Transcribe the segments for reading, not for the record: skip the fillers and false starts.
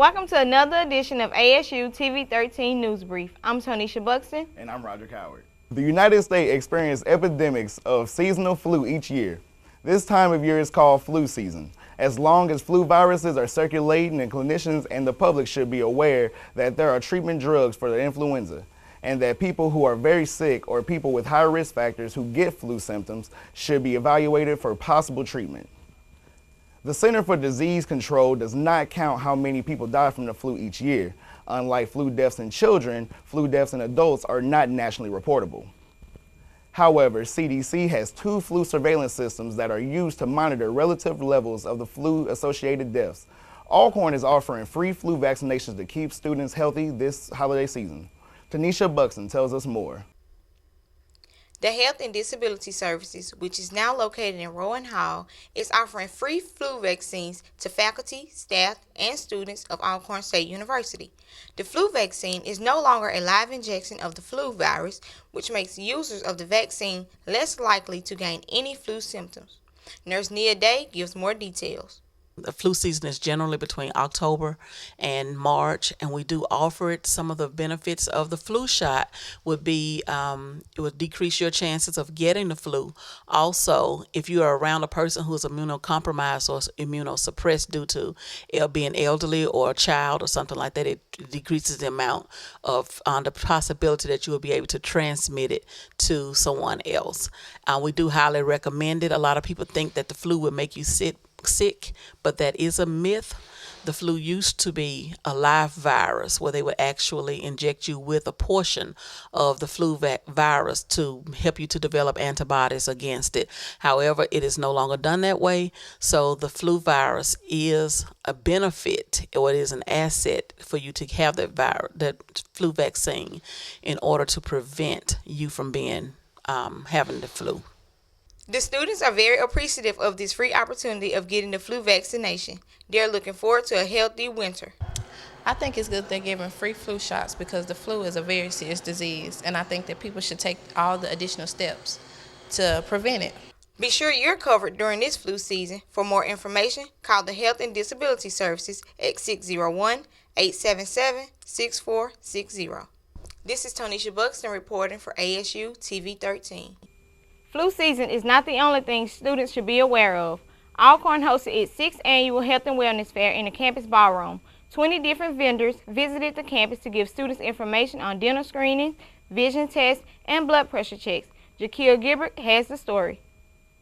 Welcome to another edition of ASU TV-13 News Brief. I'm Tonisha Buxton. And I'm Roger Coward. The United States experiences epidemics of seasonal flu each year. This time of year is called flu season. As long as flu viruses are circulating, and clinicians and the public should be aware that there are treatment drugs for the influenza, and that people who are very sick or people with high risk factors who get flu symptoms should be evaluated for possible treatment. The Center for Disease Control does not count how many people die from the flu each year. Unlike flu deaths in children, flu deaths in adults are not nationally reportable. However, CDC has 2 flu surveillance systems that are used to monitor relative levels of the flu-associated deaths. Alcorn is offering free flu vaccinations to keep students healthy this holiday season. Tanisha Buxton tells us more. The Health and Disability Services, which is now located in Rowan Hall, is offering free flu vaccines to faculty, staff, and students of Alcorn State University. The flu vaccine is no longer a live injection of the flu virus, which makes users of the vaccine less likely to gain any flu symptoms. Nurse Nia Day gives more details. The flu season is generally between October and March, and we do offer it. Some of the benefits of the flu shot would be it would decrease your chances of getting the flu. Also, if you are around a person who is immunocompromised or immunosuppressed due to being elderly or a child or something like that, it decreases the amount of the possibility that you will be able to transmit it to someone else. We do highly recommend it. A lot of people think that the flu would make you sick, but that is a myth. The flu used to be a live virus where they would actually inject you with a portion of the flu virus to help you to develop antibodies against it. However, it is no longer done that way. So the flu virus is a benefit, or it is an asset for you to have that flu vaccine in order to prevent you from being having the flu. The students are very appreciative of this free opportunity of getting the flu vaccination. They're looking forward to a healthy winter. I think it's good they're giving free flu shots because the flu is a very serious disease, and I think that people should take all the additional steps to prevent it. Be sure you're covered during this flu season. For more information, call the Health and Disability Services at 601-877-6460. This is Tonisha Buxton reporting for ASU TV-13. Flu season is not the only thing students should be aware of. Alcorn hosted its 6th annual Health and Wellness Fair in the campus ballroom. 20 different vendors visited the campus to give students information on dental screening, vision tests, and blood pressure checks. Jaquil Gilbert has the story.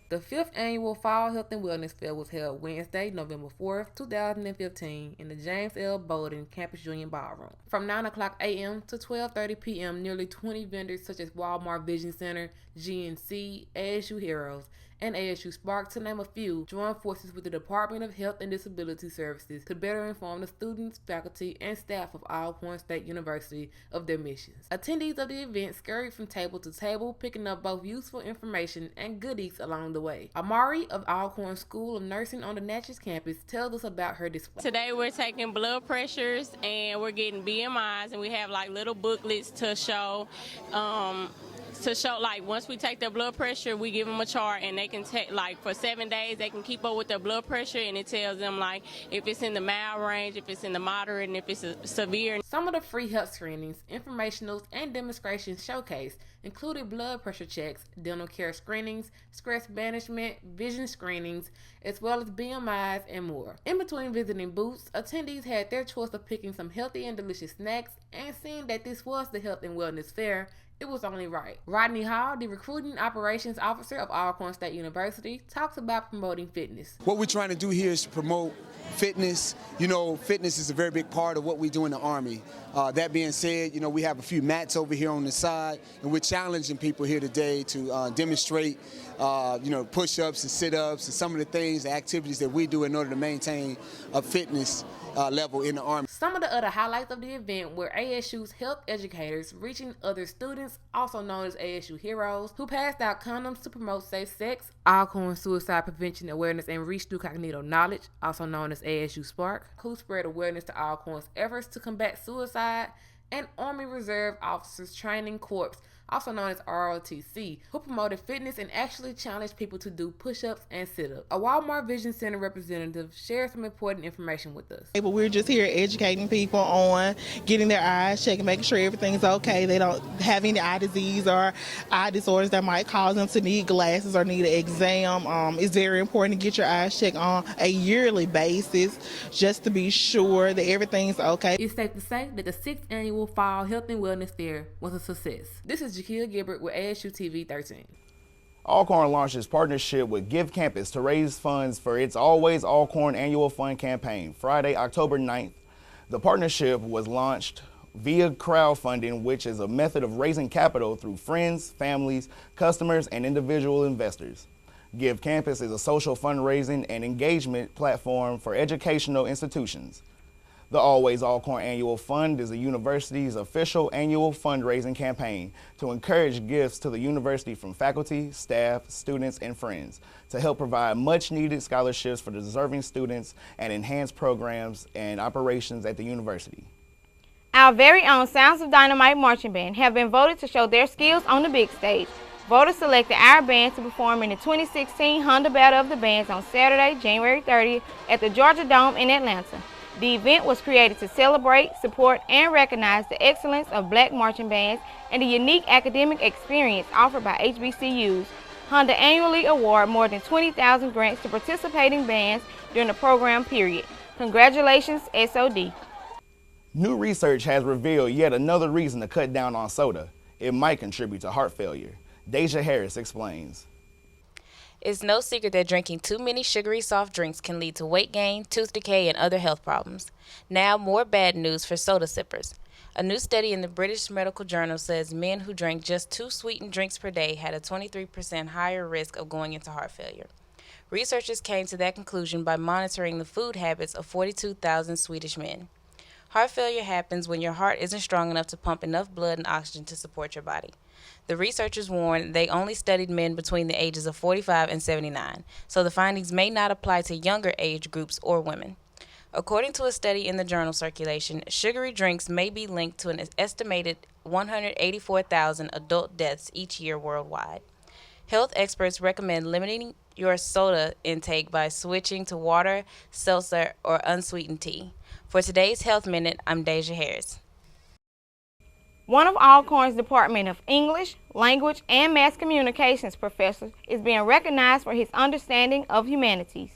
The 5th annual Fall Health and Wellness Fair was held Wednesday, November 4th, 2015 in the James L. Bowden Campus Union Ballroom. From 9 o'clock a.m. to 12:30 p.m., nearly 20 vendors such as Walmart Vision Center, GNC, ASU Heroes, and ASU Spark, to name a few, joined forces with the Department of Health and Disability Services to better inform the students, faculty, and staff of Alcorn State University of their missions. Attendees of the event scurried from table to table, picking up both useful information and goodies along the way. Amari of Alcorn School of Nursing on the Natchez campus tells us about her display. Today we're taking blood pressures and we're getting BMIs, and we have like little booklets to show like once we take their blood pressure, we give them a chart, and they can take like for 7 days they can keep up with their blood pressure, and it tells them like if it's in the mild range, if it's in the moderate, and if it's severe. Some of the free health screenings, informationals, and demonstrations showcased included blood pressure checks, dental care screenings, stress management, vision screenings, as well as BMIs and more. In between visiting booths, attendees had their choice of picking some healthy and delicious snacks, and seeing that this was the Health and Wellness Fair, it was only right. Rodney Hall, the Recruiting Operations Officer of Alcorn State University, talks about promoting fitness. What we're trying to do here is to promote fitness. You know, fitness is a very big part of what we do in the Army. That being said, you know, we have a few mats over here on the side, and we're challenging people here today to demonstrate, push-ups and sit-ups and some of the things, the activities that we do in order to maintain a fitness level in the Army. Some of the other highlights of the event were ASU's health educators reaching other students, also known as ASU Heroes, who passed out condoms to promote safe sex, Alcorn Suicide Prevention Awareness and Reach Through Cognito Knowledge, also known as ASU Spark, who spread awareness to Alcorn's efforts to combat suicide, and Army Reserve Officers Training Corps, also known as ROTC, who promoted fitness and actually challenged people to do push-ups and sit-ups. A Walmart Vision Center representative shared some important information with us. But we're just here educating people on getting their eyes checked and making sure everything's okay. They don't have any eye disease or eye disorders that might cause them to need glasses or need an exam. It's very important to get your eyes checked on a yearly basis just to be sure that everything's okay. It's safe to say that the 6th annual Fall Health and Wellness Fair was a success. This is Jakia Gilbert with ASU TV-13. Alcorn launched its partnership with Give Campus to raise funds for its Always Alcorn Annual Fund campaign, Friday, October 9th. The partnership was launched via crowdfunding, which is a method of raising capital through friends, families, customers, and individual investors. Give Campus is a social fundraising and engagement platform for educational institutions. The Always Alcorn Annual Fund is the university's official annual fundraising campaign to encourage gifts to the university from faculty, staff, students, and friends to help provide much-needed scholarships for the deserving students and enhance programs and operations at the university. Our very own Sounds of Dynamite marching band have been voted to show their skills on the big stage. Voters selected our band to perform in the 2016 Honda Battle of the Bands on Saturday, January 30th at the Georgia Dome in Atlanta. The event was created to celebrate, support, and recognize the excellence of black marching bands and the unique academic experience offered by HBCUs. Honda annually award more than 20,000 grants to participating bands during the program period. Congratulations, SOD. New research has revealed yet another reason to cut down on soda. It might contribute to heart failure. Deja Harris explains. It's no secret that drinking too many sugary soft drinks can lead to weight gain, tooth decay, and other health problems. Now, more bad news for soda sippers. A new study in the British Medical Journal says men who drank just 2 sweetened drinks per day had a 23% higher risk of going into heart failure. Researchers came to that conclusion by monitoring the food habits of 42,000 Swedish men. Heart failure happens when your heart isn't strong enough to pump enough blood and oxygen to support your body. The researchers warned they only studied men between the ages of 45 and 79, so the findings may not apply to younger age groups or women. According to a study in the journal Circulation, sugary drinks may be linked to an estimated 184,000 adult deaths each year worldwide. Health experts recommend limiting your soda intake by switching to water, seltzer, or unsweetened tea. For today's Health Minute, I'm Deja Harris. One of Alcorn's Department of English, Language, and Mass Communications professors is being recognized for his understanding of humanities.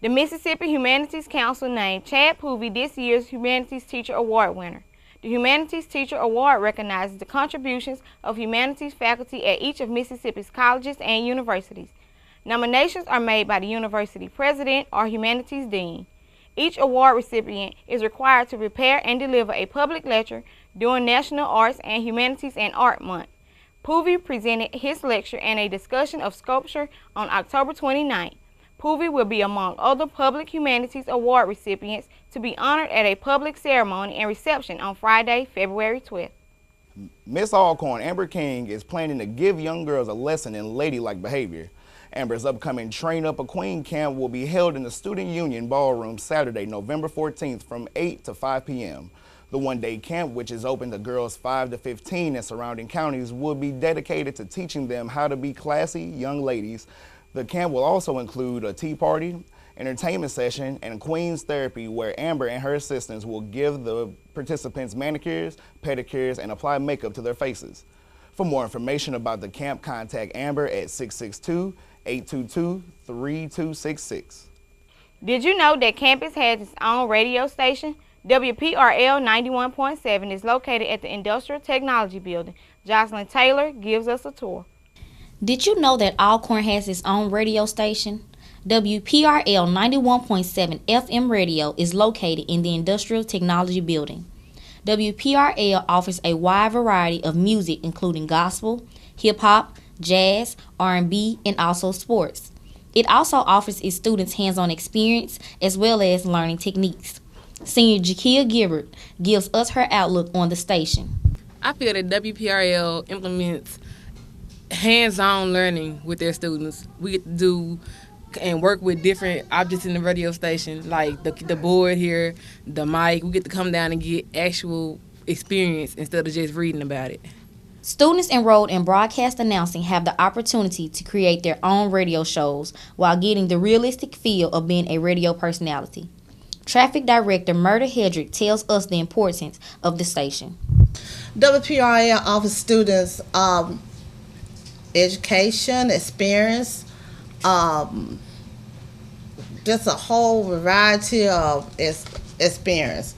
The Mississippi Humanities Council named Chad Poovey this year's Humanities Teacher Award winner. The Humanities Teacher Award recognizes the contributions of humanities faculty at each of Mississippi's colleges and universities. Nominations are made by the university president or humanities dean. Each award recipient is required to prepare and deliver a public lecture during National Arts and Humanities and Art Month. Poovey presented his lecture and a discussion of sculpture on October 29th. Poovey will be among other public humanities award recipients to be honored at a public ceremony and reception on Friday, February 12th. Miss Alcorn, Amber King, is planning to give young girls a lesson in ladylike behavior. Amber's upcoming Train Up a Queen camp will be held in the Student Union Ballroom Saturday, November 14th from 8 to 5 p.m. The one-day camp, which is open to girls 5 to 15 in surrounding counties, will be dedicated to teaching them how to be classy young ladies. The camp will also include a tea party, entertainment session, and Queen's Therapy, where Amber and her assistants will give the participants manicures, pedicures, and apply makeup to their faces. For more information about the camp, contact Amber at 662-822-3266. Did you know that campus has its own radio station? WPRL 91.7 is located at the Industrial Technology Building. Jocelyn Taylor gives us a tour. Did you know that Alcorn has its own radio station? WPRL 91.7 FM radio is located in the Industrial Technology Building. WPRL offers a wide variety of music including gospel, hip-hop, jazz, R&B, and also sports. It also offers its students hands-on experience as well as learning techniques. Senior Jakia Gilbert gives us her outlook on the station. I feel that WPRL implements hands-on learning with their students. We get to do and work with different objects in the radio station, like the board here, the mic. We get to come down and get actual experience instead of just reading about it. Students enrolled in broadcast announcing have the opportunity to create their own radio shows while getting the realistic feel of being a radio personality. Traffic Director Murda Hedrick tells us the importance of the station. WPRL offers students education, experience, just a whole variety of experience.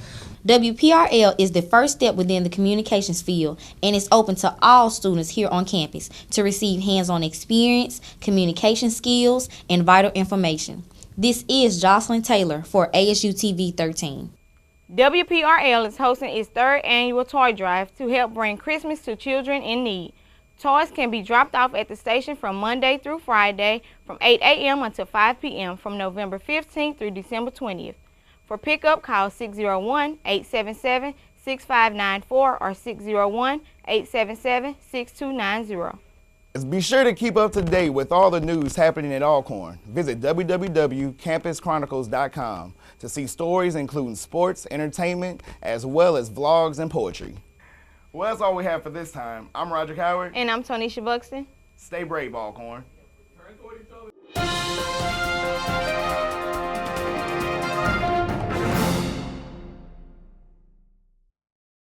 WPRL is the first step within the communications field and is open to all students here on campus to receive hands-on experience, communication skills, and vital information. This is Jocelyn Taylor for ASU TV-13. WPRL is hosting its third annual toy drive to help bring Christmas to children in need. Toys can be dropped off at the station from Monday through Friday from 8 a.m. until 5 p.m. from November 15th through December 20th. For pickup, call 601-877-6594 or 601-877-6290. Be sure to keep up to date with all the news happening at Alcorn. Visit www.campuschronicles.com to see stories including sports, entertainment, as well as vlogs and poetry. Well, that's all we have for this time. I'm Roger Howard. And I'm Tonisha Buxton. Stay brave, Alcorn.